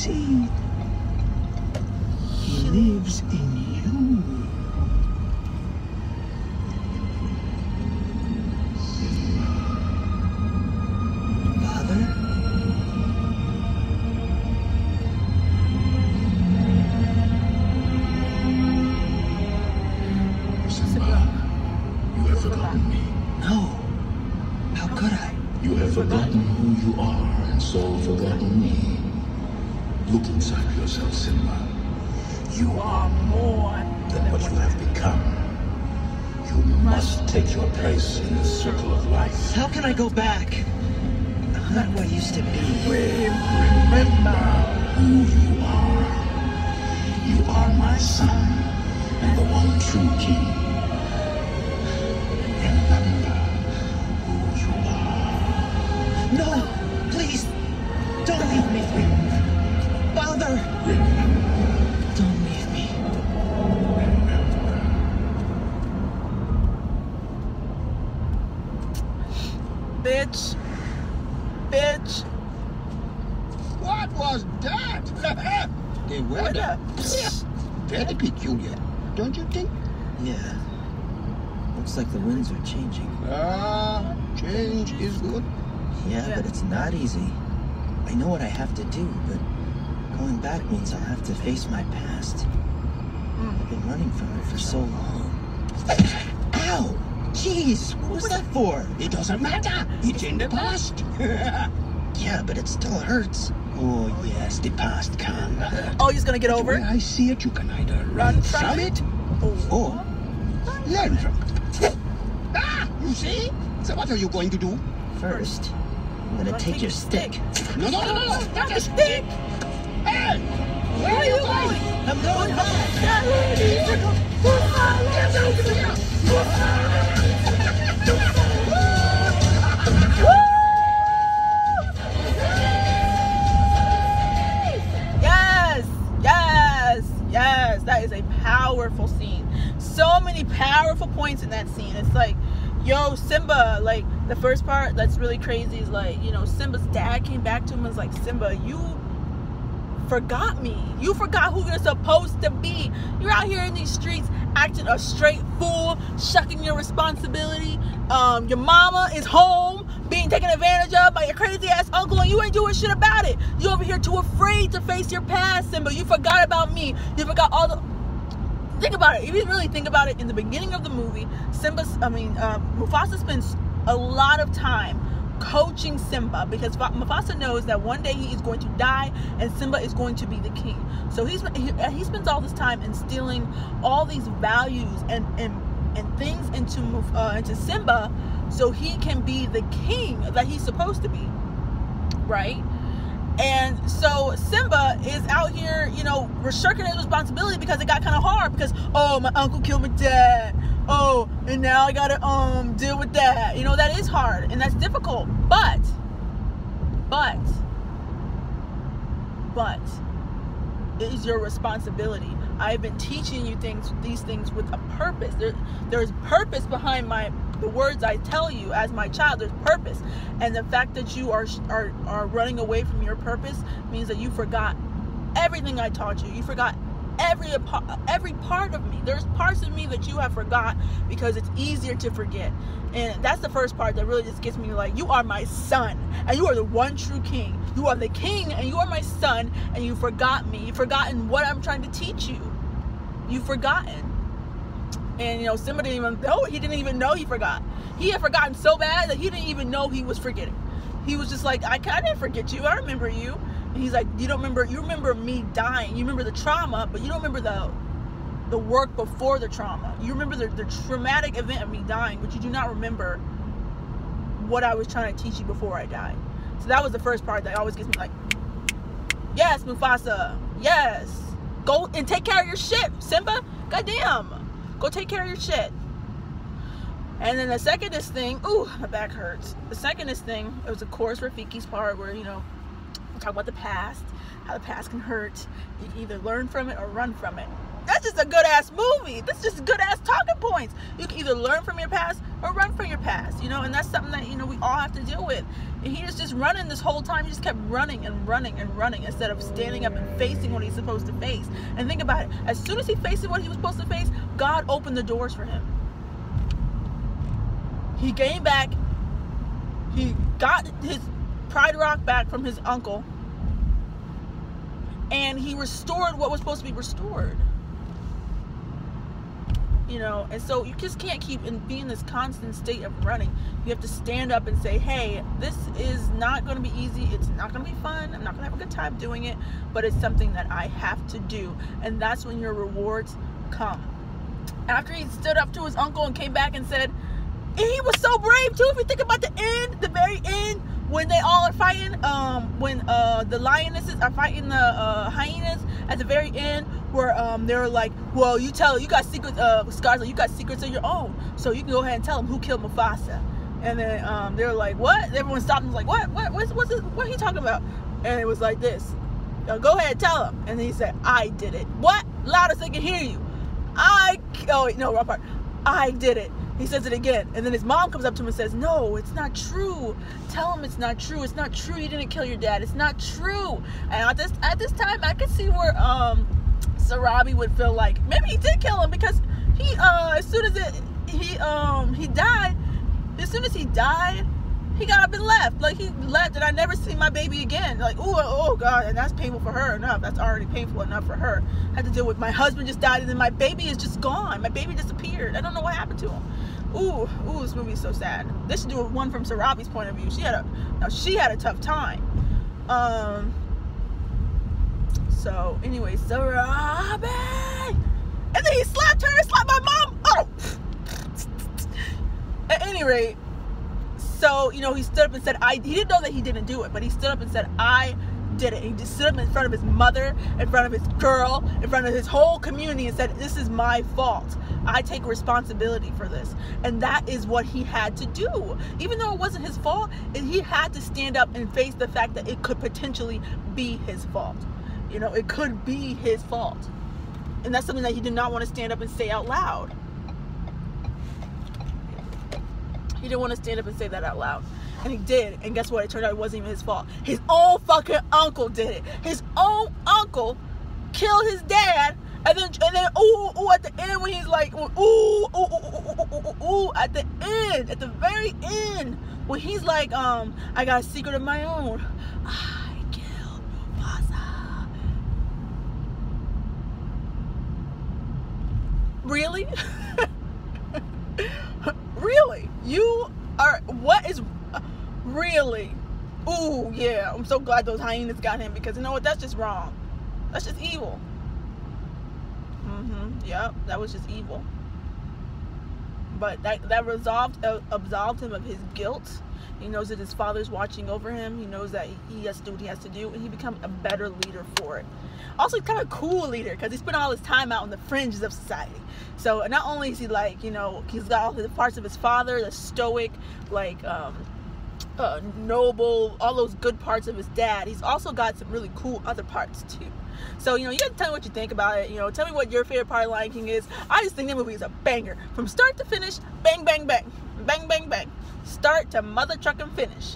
see. He lives in you. Father? Simba, you have forgotten me. No. How could I? You have forgotten who you are, and so forgotten me. Look inside yourself, Simba. You are more than what you have become. You must take your place in the circle of life. How can I go back? I'm not who I used to be. Remember who you are. You are my son, and the one true king. Remember who you are. No! Please! Don't leave me! Father! Remember. Don't leave me. Bitch. Bitch. What was that? The weather. Very peculiar, don't you think? Yeah. Looks like the winds are changing. Change is good. Yeah, but it's not easy. I know what I have to do, but going back means I'll have to face my past. I've been running from it for so long. Ow! Jeez, what was that for? It doesn't matter. It's in the past. Yeah, but it still hurts. Oh, yes, the past can hurt. Oh, he's gonna get over When it? I see it, you can either run from it or learn from it. You see? So what are you going to do? First, I'm gonna take your stick. No, not a stick. Hey, where are you going? I'm going home. Get out of here! Yes, that is a powerful scene. So many powerful points in that scene. It's like, yo, Simba, like, the first part that's really crazy is like, you know, Simba's dad came back to him and was like, Simba, you forgot me. You forgot who you're supposed to be. You're out here in these streets acting a straight fool, shucking your responsibility. Your mama is home being taken advantage of by your crazy ass uncle, and you ain't doing shit about it. You over here too afraid to face your past, Simba. You forgot about me. You forgot all the... Think about it. If you really think about it, in the beginning of the movie, Mufasa spends a lot of time coaching Simba, because Mufasa knows that one day he is going to die and Simba is going to be the king. So he spends all this time instilling all these values and things into Simba, so he can be the king that he's supposed to be, right? And so Simba is out here, you know, shirking his responsibility because it got kind of hard, because, oh, my uncle killed my dad. Oh, and now I gotta deal with that. You know, that is hard and that's difficult. But it is your responsibility. I've been teaching you these things with a purpose. There's purpose behind the words I tell you as my child. There's purpose, and the fact that you are running away from your purpose means that you forgot everything I taught you. You forgot every part of me. There's parts of me that you have forgot because it's easier to forget. And that's the first part that really just gets me, like, you are my son and you are the one true king. You are the king and you are my son, and you forgot me. You've forgotten what I'm trying to teach you. You've forgotten. And, you know, Simba didn't even know. He didn't even know he forgot. He had forgotten so bad that he didn't even know he was forgetting. He was just like, I didn't forget you. I remember you. And he's like, you remember me dying. You remember the trauma, but you don't remember the work before the trauma. You remember the traumatic event of me dying, but you do not remember what I was trying to teach you before I died. So that was the first part that always gets me, like, yes, Mufasa, yes. Go and take care of your shit, Simba. Goddamn. Go take care of your shit. And then the secondest thing, ooh, my back hurts. The secondest thing, it was, of course, Rafiki's part where, you know, we talk about the past, how the past can hurt. You can either learn from it or run from it. that's just a good ass movie. That's just good ass talking points. You can either learn from your past or run from your past, you know, and that's something that, you know, we all have to deal with. And he was just running this whole time. He just kept running and running and running instead of standing up and facing what he's supposed to face. And think about it. As soon as he faced what he was supposed to face, God opened the doors for him. He came back. He got his Pride Rock back from his uncle. And he restored what was supposed to be restored. You know, and so you just can't keep be in this constant state of running. You have to stand up and say, hey, this is not going to be easy. It's not going to be fun. I'm not going to have a good time doing it, but it's something that I have to do. And that's when your rewards come. After he stood up to his uncle and came back and said, and he was so brave too. If you think about the end, the very end, when they all are fighting, when the lionesses are fighting the hyenas at the very end, where they were like, well, you got secrets, Scar's like, you got secrets of your own, so you can go ahead and tell them who killed Mufasa. And then they were like, what? Everyone stopped and was like, what's this? What are you talking about? And it was like this, go ahead, tell him. And then he said, I did it. What? Loud as they can hear you. Oh no, wrong part. I did it. He says it again, and then his mom comes up to him and says, no, it's not true. Tell him it's not true. It's not true. You didn't kill your dad. It's not true. And at this time, I could see where Sarabi would feel like maybe he did kill him, because he as soon as he died, he got up and left. Like, he left, and I never seen my baby again. Like, oh God, and that's painful for her enough. That's already painful enough for her. I had to deal with my husband just died, and then my baby is just gone. My baby disappeared. I don't know what happened to him. Ooh, this movie is so sad. They should do one from Sarabi's point of view. She had a tough time. So anyway, Sarabi, and then he slapped her and slapped my mom. Oh, at any rate. So, you know, he stood up and said, he didn't know that he didn't do it, but he stood up and said, I did it. He just stood up in front of his mother, in front of his girl, in front of his whole community and said, this is my fault. I take responsibility for this. And that is what he had to do. Even though it wasn't his fault, he had to stand up and face the fact that it could potentially be his fault. You know, it could be his fault. And that's something that he did not want to stand up and say out loud. He didn't want to stand up and say that out loud. And he did. And guess what? It turned out it wasn't even his fault. His own fucking uncle did it. His own uncle killed his dad. And then ooh, at the end when he's like, ooh, at the end, at the very end, when he's like, I got a secret of my own. I killed Mufasa. Really? Really? You are, what is, really? Ooh, yeah, I'm so glad those hyenas got him, because you know what, that's just wrong. That's just evil. Yep, that was just evil. But that absolved him of his guilt. He knows that his father's watching over him. He knows that he has to do what he has to do, and he becomes a better leader for it. Also, he's kind of a cool leader, because he spent all his time out on the fringes of society. So not only is he like, you know, he's got all the parts of his father, the stoic, like noble, all those good parts of his dad. He's also got some really cool other parts too. So, you know, you have to tell me what you think about it. You know, tell me what your favorite part of Lion King is. I just think that movie is a banger. From start to finish, bang, bang, bang. Bang, bang, bang. Start to mother truck and finish.